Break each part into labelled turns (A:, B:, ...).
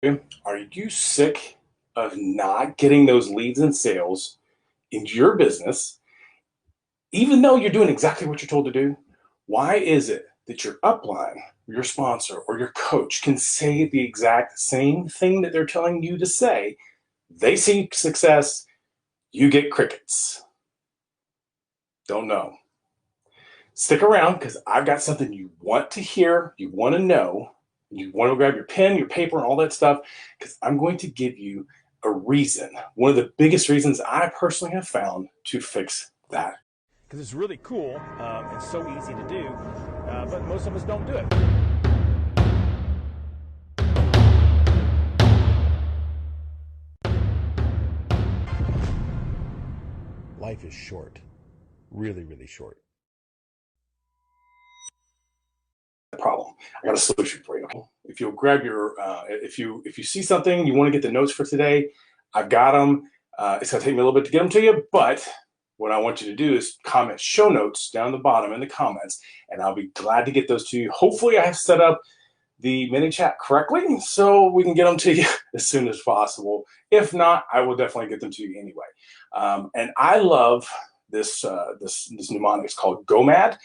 A: Are you sick of not getting those leads and sales in your business, even though you're doing exactly what you're told to do? Why is it that your upline, your sponsor, or your coach can say the exact same thing that they're telling you to say? They see success, you get crickets. Don't know. Stick around because I've got something you want to hear, you want to know, you want to grab your pen, your paper, and all that stuff because I'm going to give you a reason, one of the biggest reasons I personally have found to fix that.
B: Because it's really cool and so easy to do, but most of us don't do it. Life is short, really, really short.
A: Problem. I got a solution for you. Okay? If you'll grab your, if you see something you want to get the notes for today, I've got them. It's gonna take me a little bit to get them to you, but what I want you to do is comment show notes down the bottom in the comments, and I'll be glad to get those to you. Hopefully, I have set up the mini chat correctly so we can get them to you as soon as possible. If not, I will definitely get them to you anyway. And I love this this mnemonic. It's called GOMAD.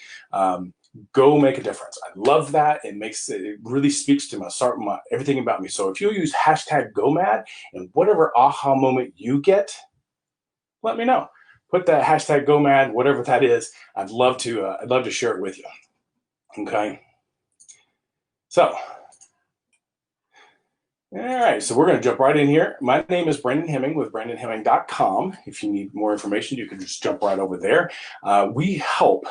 A: Go make a difference. I love that. It really speaks to my everything about me. So if you use hashtag GOMAD and whatever aha moment you get, let me know. Put that hashtag GOMAD, whatever that is. I'd love to share it with you. Okay. So, all right, so we're going to jump right in here. My name is Brandon Hemming with BrandonHemming.com. If you need more information, you can just jump right over there. We help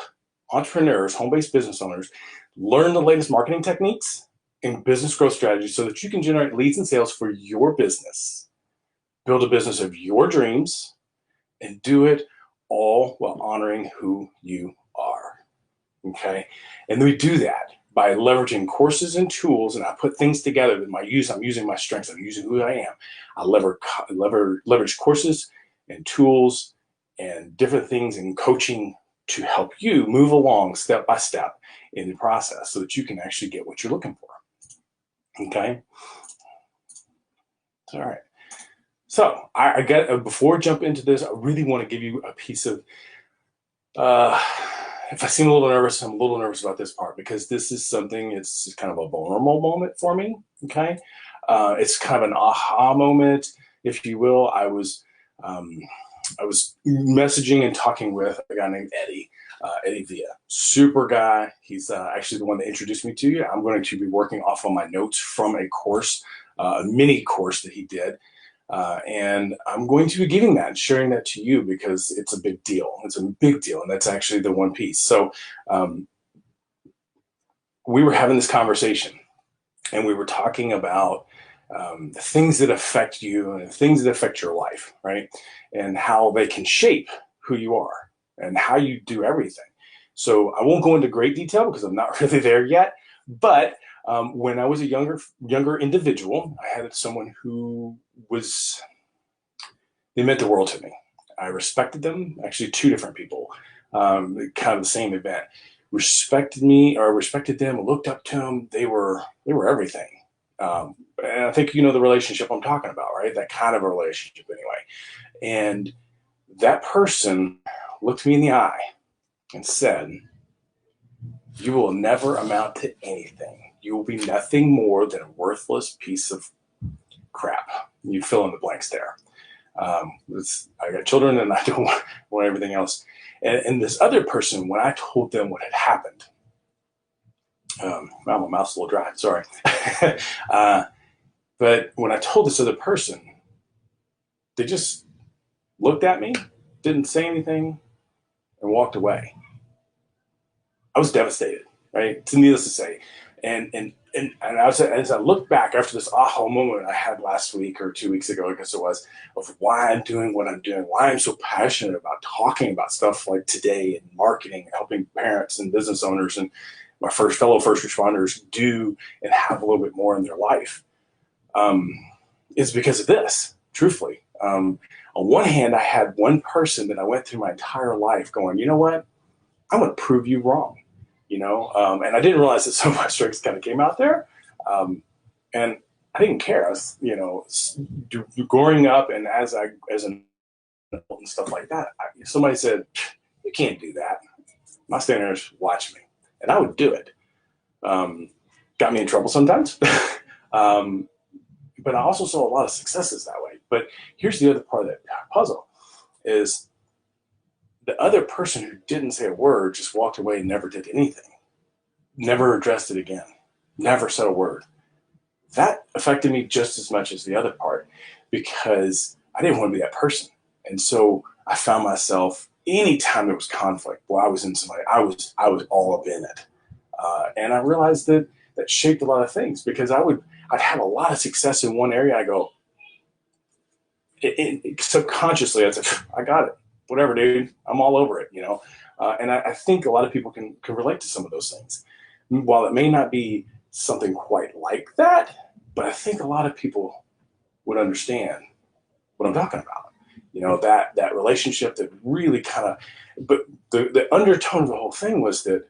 A: entrepreneurs, home-based business owners, learn the latest marketing techniques and business growth strategies so that you can generate leads and sales for your business, build a business of your dreams, and do it all while honoring who you are. Okay, and we do that by leveraging courses and tools, and I put things together that I'm using my strengths, I'm using who I am. I leverage courses and tools and different things in coaching to help you move along step by step in the process so that you can actually get what you're looking for. Okay. All right. So I got before I jump into this, I really want to give you a piece of if I seem a little nervous, I'm a little nervous about this part because this is something, it's kind of a vulnerable moment for me, okay? It's kind of an aha moment, if you will. I was messaging and talking with a guy named Eddie, Eddie Villa. Super guy. He's actually the one that introduced me to you. I'm going to be working off of my notes from a course, a mini course that he did. And I'm going to be giving that and sharing that to you because it's a big deal. It's a big deal. And that's actually the one piece. So we were having this conversation and we were talking about the things that affect you and things that affect your life, right? And how they can shape who you are and how you do everything. So I won't go into great detail because I'm not really there yet. But when I was a younger individual, I had someone who they meant the world to me. I respected them, actually two different people, kind of the same event. Respected me or respected them, looked up to them. They were everything. And I think you know the relationship I'm talking about, right? That kind of a relationship anyway. And that person looked me in the eye and said, "You will never amount to anything. You will be nothing more than a worthless piece of crap." You fill in the blanks there. I got children and I don't want everything else. And this other person, when I told them what had happened, my mouth's a little dry, sorry. But when I told this other person, they just looked at me, didn't say anything, and walked away. I was devastated, right? It's needless to say. And as I look back after this aha moment I had last week or 2 weeks ago, I guess it was, of why I'm doing what I'm doing, why I'm so passionate about talking about stuff like today and marketing, helping parents and business owners and my fellow first responders do and have a little bit more in their life, is because of this, truthfully. On one hand, I had one person that I went through my entire life going, you know what? I'm going to prove you wrong. And I didn't realize that some of my strengths kind of came out there. And I didn't care. I was, growing up, and as an adult and stuff like that, somebody said, "You can't do that." My standard is watch me, and I would do it. Got me in trouble sometimes, but I also saw a lot of successes that way. But here's the other part of that puzzle: is the other person who didn't say a word just walked away and never did anything, never addressed it again, never said a word. That affected me just as much as the other part, because I didn't want to be that person. And so I found myself, anytime there was conflict, I was in somebody, I was all up in it. And I realized that shaped a lot of things, because I'd have a lot of success in one area. I go, subconsciously, I'd say, I got it. Whatever, dude, I'm all over it, And I think a lot of people can relate to some of those things. While it may not be something quite like that, but I think a lot of people would understand what I'm talking about. That relationship that really kind of, but the undertone of the whole thing was that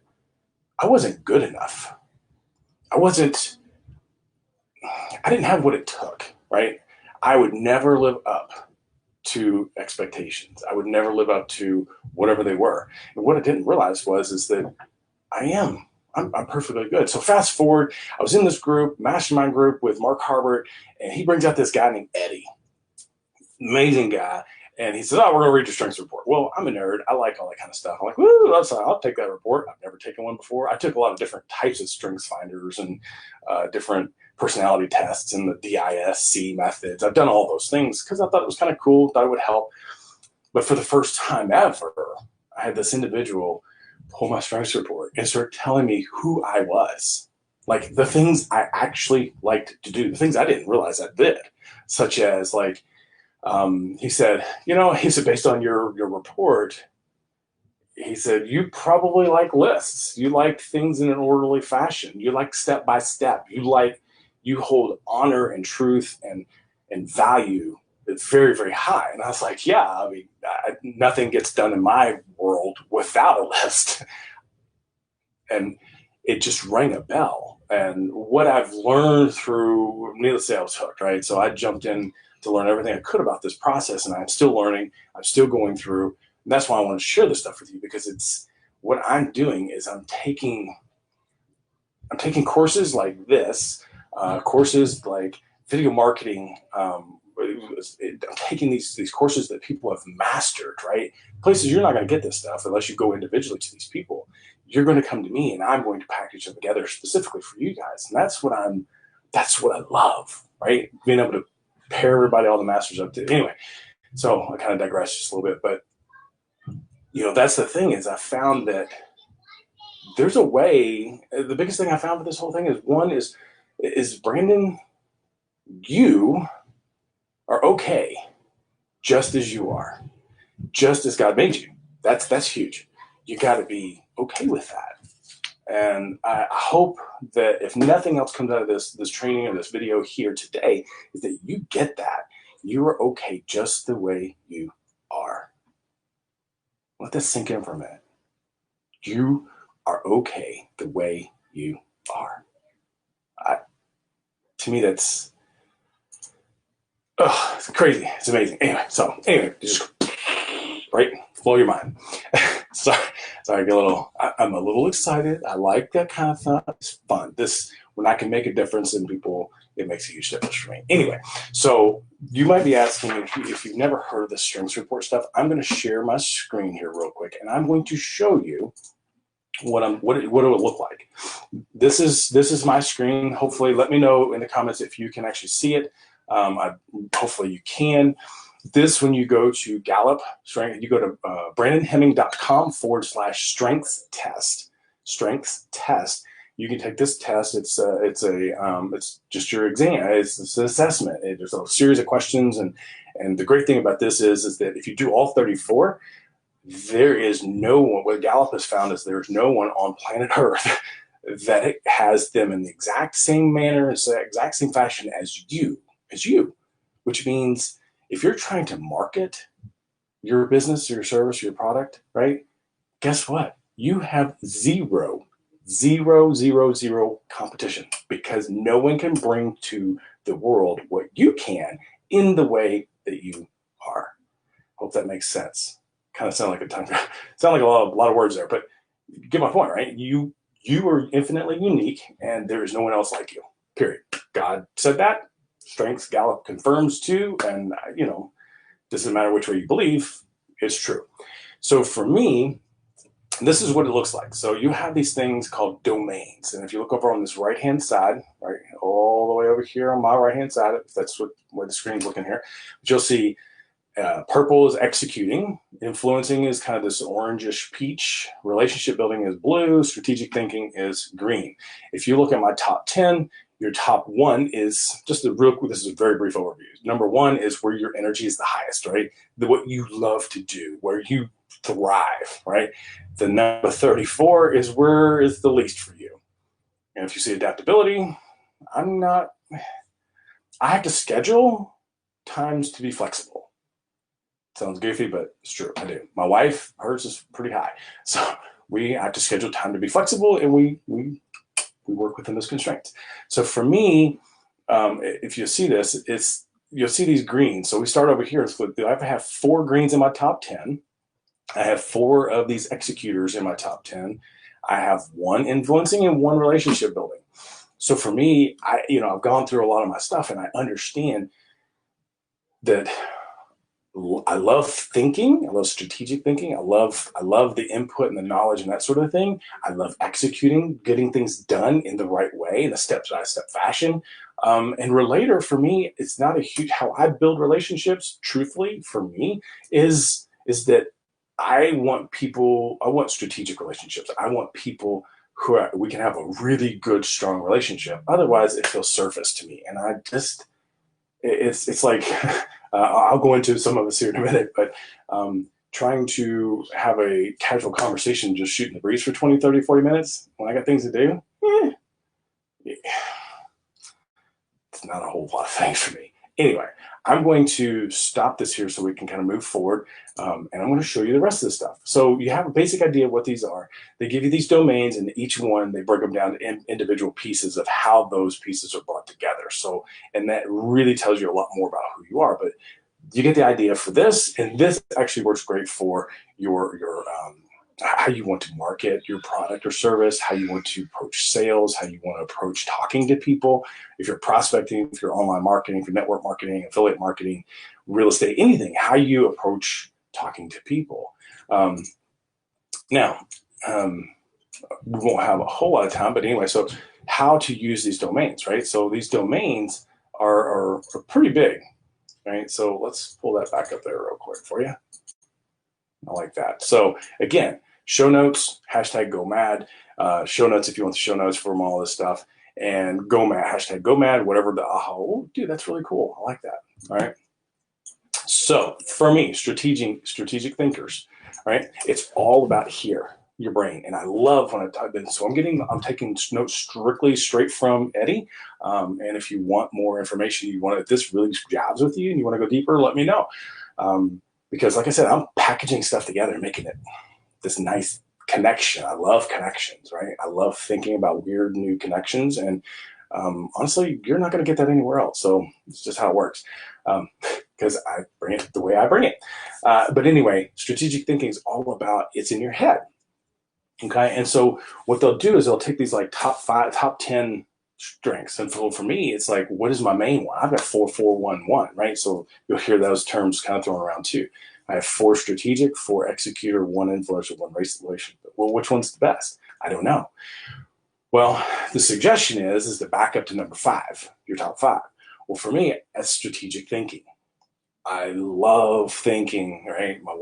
A: I wasn't good enough. I didn't have what it took, right? I would never live up to expectations. I would never live up to whatever they were. And what I didn't realize is that I'm perfectly good. So fast forward, I was in this group, mastermind group with Mark Harbert, and he brings out this guy named Eddie, amazing guy. And he says, "Oh, we're going to read your strengths report." Well, I'm a nerd. I like all that kind of stuff. I'm like, "Woo, I'll take that report." I've never taken one before. I took a lot of different types of strengths finders and different personality tests and the DISC methods. I've done all those things because I thought it was kind of cool, thought it would help. But for the first time ever, I had this individual pull my strengths report and start telling me who I was, like the things I actually liked to do, the things I didn't realize I did, such as he said, based on your report, he said, you probably like lists. You like things in an orderly fashion. You like step by step. You hold honor and truth and value very, very high. And I was like, yeah, I mean, nothing gets done in my world without a list. And it just rang a bell. And what I've learned through, needless to say, I was hooked, right? So I jumped in to learn everything I could about this process, and I'm still learning. I'm still going through. And that's why I want to share this stuff with you, because it's what I'm doing is I'm taking courses like this, courses like video marketing. I'm taking these courses that people have mastered, right? Places you're not going to get this stuff unless you go individually to these people. You're going to come to me, and I'm going to package them together specifically for you guys. And that's what I love, right? Being able to pair everybody, all the masters up to. Anyway, so I kind of digress just a little bit, but that's the thing, is I found that there's a way. The biggest thing I found for this whole thing is Brandon, you are okay just as you are, just as God made you. That's huge. You got to be okay with that. And I hope that if nothing else comes out of this training or this video here today, is that you get that. You are okay just the way you are. Let this sink in for a minute. You are okay the way you are. To me, that's it's crazy. It's amazing. Anyway, just right, blow your mind. Sorry, I get I'm a little excited. I like that kind of stuff. It's fun. When I can make a difference in people, it makes a huge difference for me. Anyway, so you might be asking, if you've never heard of the strengths report stuff, I'm going to share my screen here real quick, and I'm going to show you what it would look like. This is my screen. Hopefully, let me know in the comments if you can actually see it. Hopefully you can. When you go to Gallup, you go to brandonhemming.com/strengths test. You can take this test. It's just your exam. It's an assessment. There's a series of questions, and the great thing about this is that if you do all 34, there is no one. What Gallup has found is there's no one on planet Earth that it has them in the exact same manner, exact same fashion as you, which means if you're trying to market your business or your service or your product, right? Guess what? You have zero competition, because no one can bring to the world what you can in the way that you are. Hope that makes sense. Kind of sound like a lot of words there, but you get my point, right? You are infinitely unique, and there is no one else like you. Period. God said that. Strengths Gallup confirms too, and doesn't matter which way you believe, it's true. So for me, this is what it looks like. So you have these things called domains, and if you look over on this right-hand side, right, all the way over here on my right-hand side, if that's where the screen's looking here, you'll see purple is executing, influencing is kind of this orangish peach, relationship building is blue, strategic thinking is green. If you look at my top 10, your top one is this is a very brief overview. Number one is where your energy is the highest, right? What you love to do, where you thrive, right? The number 34 is where is the least for you. And if you see adaptability, I have to schedule times to be flexible. Sounds goofy, but it's true. I do. My wife, hers is pretty high. So we have to schedule time to be flexible, and we work within those constraints. So for me, if you see this, you'll see these greens. So we start over here. I have 4 greens in my top 10. I have 4 of these executors in my top 10. I have 1 influencing and 1 relationship building. So for me, I've gone through a lot of my stuff, and I understand that I love thinking. I love strategic thinking. I love the input and the knowledge and that sort of thing. I love executing, getting things done in the right way in a step-by-step fashion. And relator for me, it's not a huge, how I build relationships, truthfully, for me, is that I want strategic relationships. I want people we can have a really good, strong relationship. Otherwise, it feels surface to me. And it's like, I'll go into some of this here in a minute, but trying to have a casual conversation, just shooting the breeze for 20, 30, 40 minutes when I got things to do, it's not a whole lot of things for me. Anyway, I'm going to stop this here so we can kind of move forward, and I'm going to show you the rest of the stuff. So you have a basic idea of what these are. They give you these domains, and each one, they break them down to individual pieces of how those pieces are brought together. So, and that really tells you a lot more about who you are, but you get the idea for this, and this actually works great for your how you want to market your product or service, how you want to approach sales, how you want to approach talking to people. If you're prospecting, if you're online marketing, if you're network marketing, affiliate marketing, real estate, anything, how you approach talking to people. Now, we won't have a whole lot of time, but anyway, so how to use these domains, right? So these domains are pretty big, right? So let's pull that back up there real quick for you. I like that. So again, show notes, hashtag go mad, show notes if you want the show notes from all this stuff, and go mad, hashtag go mad, whatever the oh, dude, that's really cool. I like that. All right. So for me, strategic thinkers, right? It's all about here, your brain. And I love when I type in. So I'm taking notes straight from Eddie. And if you want more information, if this really jabs with you and you want to go deeper, let me know. Because like I said, I'm packaging stuff together and making it this nice connection. I love connections, right? I love thinking about weird new connections. And honestly, you're not going to get that anywhere else. So it's just how it works. Because I bring it the way I bring it. But anyway, strategic thinking is all about it's in your head. Okay. And so what they'll do is they'll take these like top 10 strengths. And for me, it's like, what is my main one? I've got 4, 4, 1, 1, right? So you'll hear those terms kind of thrown around too. I have 4 strategic, 4 executor, 1 influencer, 1 relation. Well, which one's the best? I don't know. Well, the suggestion is to back up to number 5, your top 5. Well, for me, that's strategic thinking. I love thinking, right? My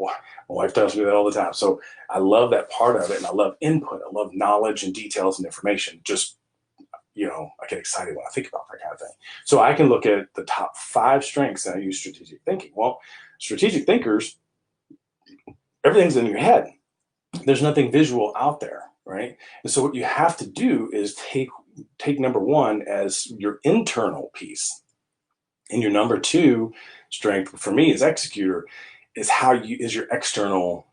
A: wife tells me that all the time. So I love that part of it, and I love input. I love knowledge and details and information. Just, I get excited when I think about that kind of thing. So I can look at the top 5 strengths and I use strategic thinking. Well, strategic thinkers, everything's in your head. There's nothing visual out there, right? And so what you have to do is take number 1 as your internal piece. And your number 2 strength for me is executor, is your external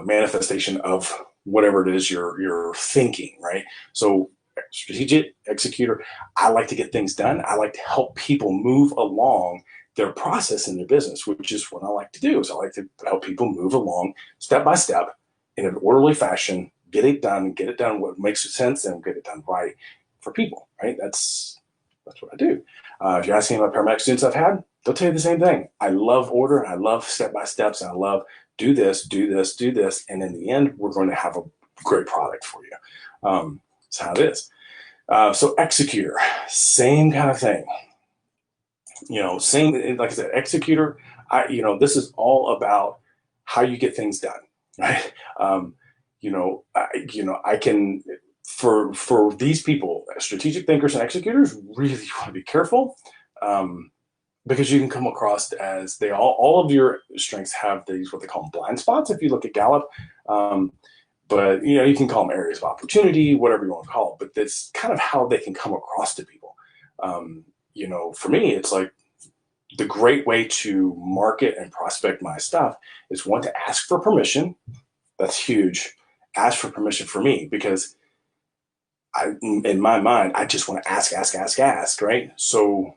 A: manifestation of whatever it is you're thinking, right? So strategic executor. I like to get things done. I like to help people move along their process in their business, which is what I like to do. Is I like to help people move along step by step in an orderly fashion, get it done what makes sense, and get it done right for people, right? That's what I do. If you're asking about paramedic students I've had, they'll tell you the same thing. I love order, I love step-by-steps, and I love do this, and in the end, we're going to have a great product for you. That's how it is. So Executor, same kind of thing. Same, like I said, Executor, this is all about how you get things done, right? I can, for these people, strategic thinkers and executors, really want to be careful, because you can come across as all of your strengths have these, what they call them, blind spots, if you look at Gallup. But you can call them areas of opportunity, whatever you want to call it, but that's kind of how they can come across to people. For me, it's like the great way to market and prospect my stuff is, one, to ask for permission. That's huge. Ask for permission for me, because in my mind, I just want to ask, right? So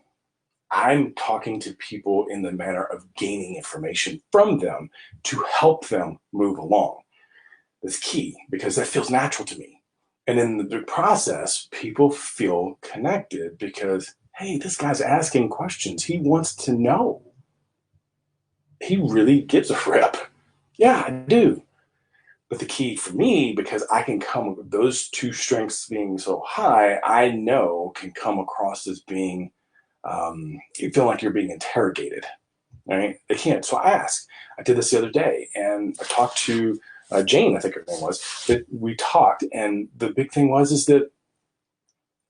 A: I'm talking to people in the manner of gaining information from them to help them move along. That's key, because that feels natural to me. And in the process, people feel connected because, hey, this guy's asking questions. He wants to know. He really gives a rip. Yeah, I do. But the key for me, because I can come with those two strengths being so high, I know can come across as being, you feel like you're being interrogated, right? They can't. So I ask. I did this the other day, and I talked to Jane, I think her name was, that we talked, and the big thing is that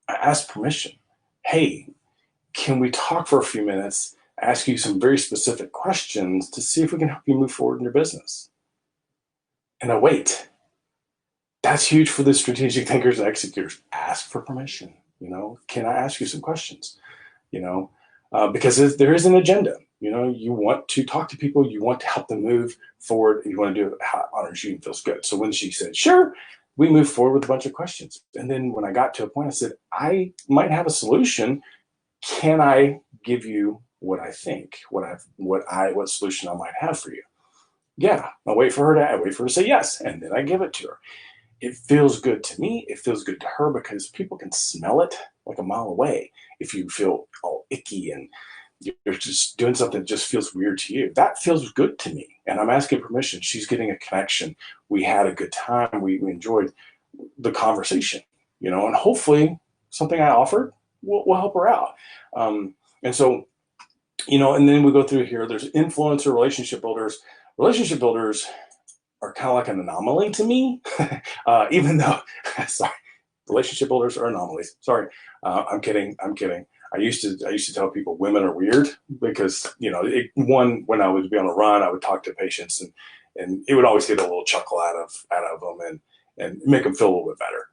A: I asked permission. Hey, can we talk for a few minutes, ask you some very specific questions to see if we can help you move forward in your business? And I wait. That's huge for the strategic thinkers and executors. Ask for permission. Can I ask you some questions? Because there is an agenda. You want to talk to people, you want to help them move forward, and you want to do it how it honors you and feels good. So when she said, sure, we moved forward with a bunch of questions. And then when I got to a point, I said, I might have a solution. Can I give you what I think, what solution I might have for you? Yeah, I wait for her to say yes, and then I give it to her. It feels good to me. It feels good to her, because people can smell it like a mile away. If you feel all icky and you're just doing something that just feels weird to you, that feels good to me. And I'm asking permission. She's getting a connection. We had a good time. We enjoyed the conversation, and hopefully something I offered will help her out. And so, and then we go through here. There's influencer, relationship builders. Relationship builders are kind of like an anomaly to me, even though, sorry, relationship builders are anomalies. Sorry, I'm kidding. I used to tell people women are weird because, when I would be on a run, I would talk to patients, and it would always get a little chuckle out of them and make them feel a little bit better.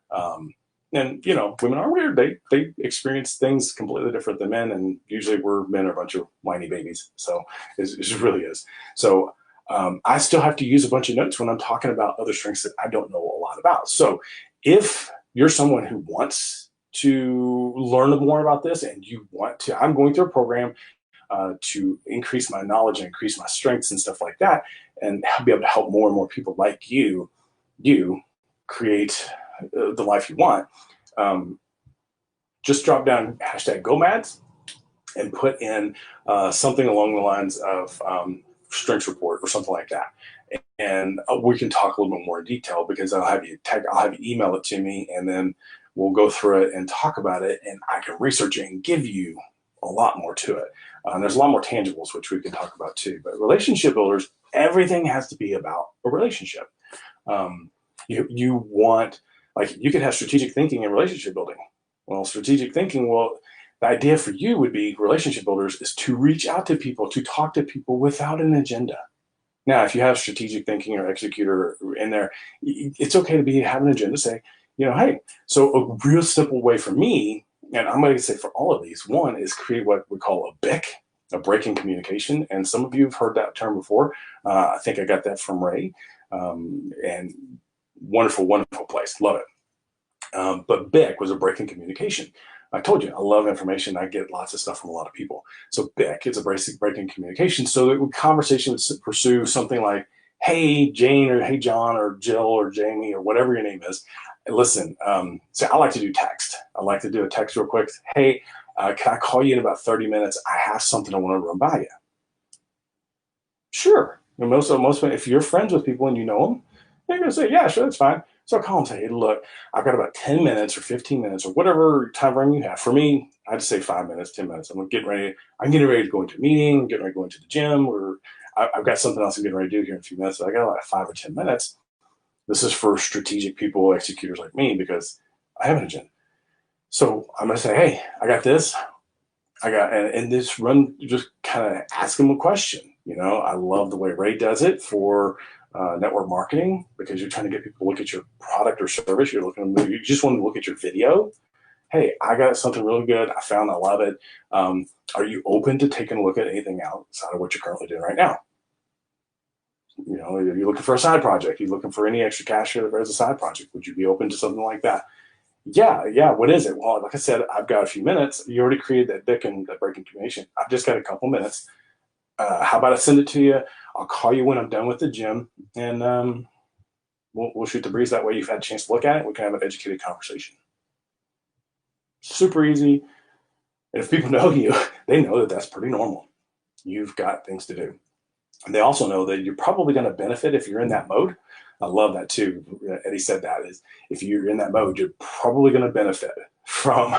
A: And women are weird. They experience things completely different than men, and usually men are a bunch of whiny babies. So it really is. So I still have to use a bunch of notes when I'm talking about other strengths that I don't know a lot about. So if you're someone who wants to learn more about this, and I'm going through a program to increase my knowledge and increase my strengths and stuff like that, and be able to help more and more people like you create the life you want. Just drop down #GoMads and put in something along the lines of strengths report or something like that. And we can talk a little bit more in detail, because I'll have you email it to me, and then we'll go through it and talk about it, and I can research it and give you a lot more to it. There's a lot more tangibles, which we can talk about too. But relationship builders, everything has to be about a relationship. You want, like, you could have strategic thinking and relationship building. Well, strategic thinking, the idea for you would be, relationship builders is to reach out to people, to talk to people without an agenda. Now, if you have strategic thinking or executor in there, it's okay to have an agenda. Say, hey, so a real simple way for me, and I'm going to say for all of these, one is create what we call a BIC, a break in communication. And some of you have heard that term before. I think I got that from Ray. And wonderful, wonderful place. Love it. But BIC was a break in communication. I told you, I love information. I get lots of stuff from a lot of people. So BIC is a basic break in communication. So the conversation would pursue something like, hey, Jane, or hey, John, or Jill, or Jamie, or whatever your name is. Listen, so I like to do text. I like to do a text real quick. Hey, can I call you in about 30 minutes? I have something I want to run by you. Sure. And most if you're friends with people and you know them, they're going to say, yeah, sure, that's fine. So I call and say, hey, look, I've got about 10 minutes or 15 minutes or whatever time frame you have. For me, I'd say 5 minutes, 10 minutes. I'm getting ready to go into a meeting, getting ready to go into the gym, or I've got something else I'm getting ready to do here in a few minutes. So I got like 5 or 10 minutes. This is for strategic people, executors like me, because I have an agenda. So I'm going to say, hey, I got this. And this run, just kind of ask them a question. You know, I love the way Ray does it for network marketing, because you're trying to get people to look at your product or service. You just want to look at your video. Hey, I got something really good. I found I love it. Are you open to taking a look at anything outside of what you're currently doing right now? You know, you're looking for a side project. You're looking for any extra cash as a side project. Would you be open to something like that? Yeah. What is it? Well, like I said, I've got a few minutes. You already created that BIC and that breaking communication. I've just got a couple minutes. How about I send it to you? I'll call you when I'm done with the gym, and we'll shoot the breeze. That way you've had a chance to look at it. We can have an educated conversation. Super easy. And if people know you, they know that that's pretty normal. You've got things to do. And they also know that you're probably going to benefit if you're in that mode. I love that too. Eddie said that is, if you're in that mode, you're probably going to benefit from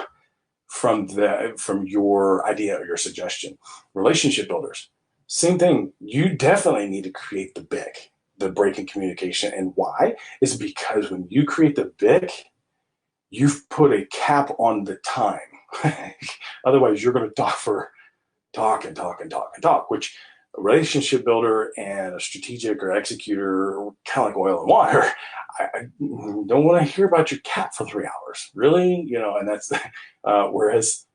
A: your idea or your suggestion. Relationship builders, same thing. You definitely need to create the BIC, the break in communication. And why? Is because when you create the BIC, you've put a cap on the time. Otherwise, you're going to talk, which a relationship builder and a strategic or executor, kind of like oil and water. I don't want to hear about your cat for 3 hours, really, you know. And that's whereas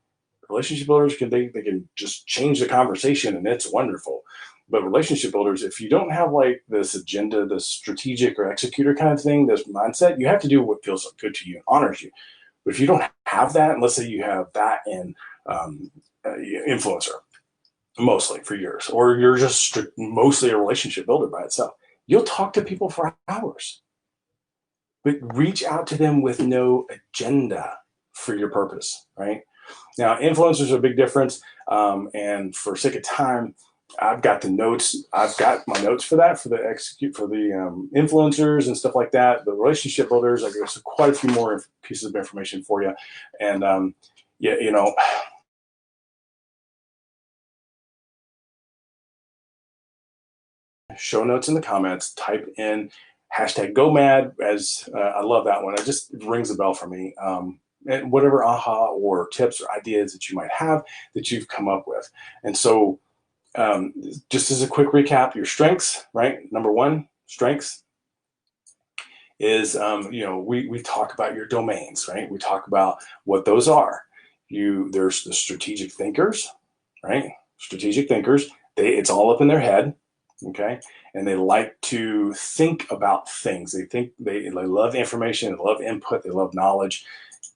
A: relationship builders they can just change the conversation, and it's wonderful. But relationship builders, if you don't have like this agenda, this strategic or executor kind of thing, this mindset, you have to do what feels good to you and honors you. But if you don't have that, and let's say you have that in influencer, mostly for years, or you're just mostly a relationship builder by itself, you'll talk to people for hours, but reach out to them with no agenda for your purpose, right? Now, influencers are a big difference. And for sake of time, I've got the notes. I've got my notes for that, for the influencers and stuff like that. The relationship builders, I guess quite a few more pieces of information for you. And yeah, you know, show notes in the comments, type in hashtag go mad, as I love that one. It just rings a bell for me. And whatever aha or tips or ideas that you might have that you've come up with. And so just as a quick recap, your strengths, right? Number one, strengths is, you know, we talk about your domains, right? We talk about what those are. There's the strategic thinkers, right? Strategic thinkers, it's all up in their head. Okay. And they like to think about things. They love information, they love input, they love knowledge.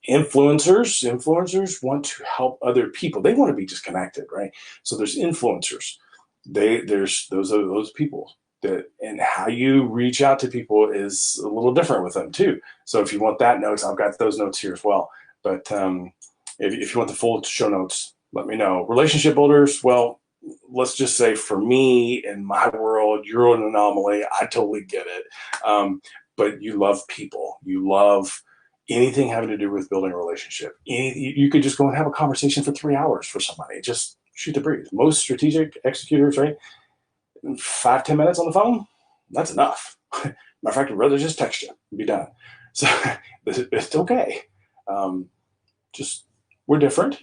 A: Influencers want to help other people. They want to be disconnected, right? So there's influencers. There's those people that, and how you reach out to people is a little different with them too. So if you want that notes, I've got those notes here as well. But if you want the full show notes, let me know. Relationship builders, well, let's just say for me, in my world, you're an anomaly. I totally get it. But you love people. You love anything having to do with building a relationship. You could just go and have a conversation for 3 hours for somebody. Just shoot the breeze. Most strategic executors, right? 5-10 minutes on the phone, that's enough. Matter of fact, I'd rather just text you and be done. So it's okay. Just we're different.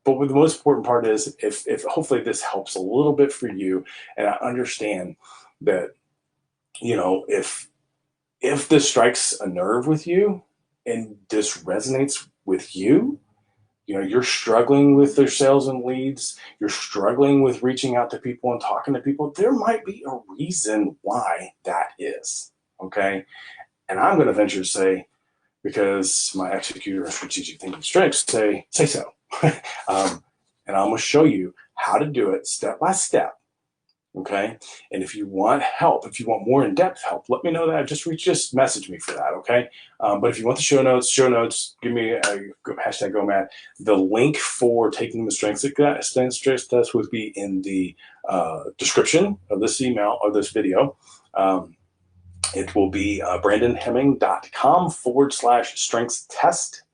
A: But the most important part is if hopefully this helps a little bit for you, and I understand that, you know, if this strikes a nerve with you and this resonates with you, you know, you're struggling with their sales and leads, you're struggling with reaching out to people and talking to people, there might be a reason why that is, okay? And I'm going to venture to say because my executor and strategic thinking strengths say so. And I'm going to show you how to do it step by step. Okay. And if you want help, if you want more in-depth help, let me know that. Just message me for that. Okay. But if you want the show notes, give me a hashtag GoMad. The link for taking the strengths test would be in the description of this email or this video. It will be brandonhemming.com/strengths test.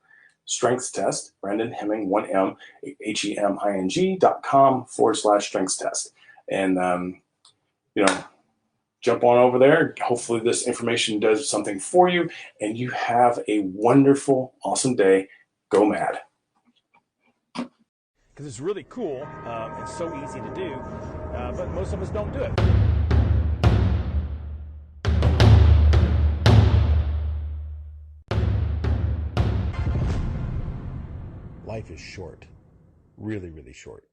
A: Brandon Hemming, 1M, HEMING.com/strengths test. And, jump on over there. Hopefully this information does something for you and you have a wonderful, awesome day. Go mad.
B: Because it's really cool and so easy to do, but most of us don't do it.
C: Life is short, really, really short.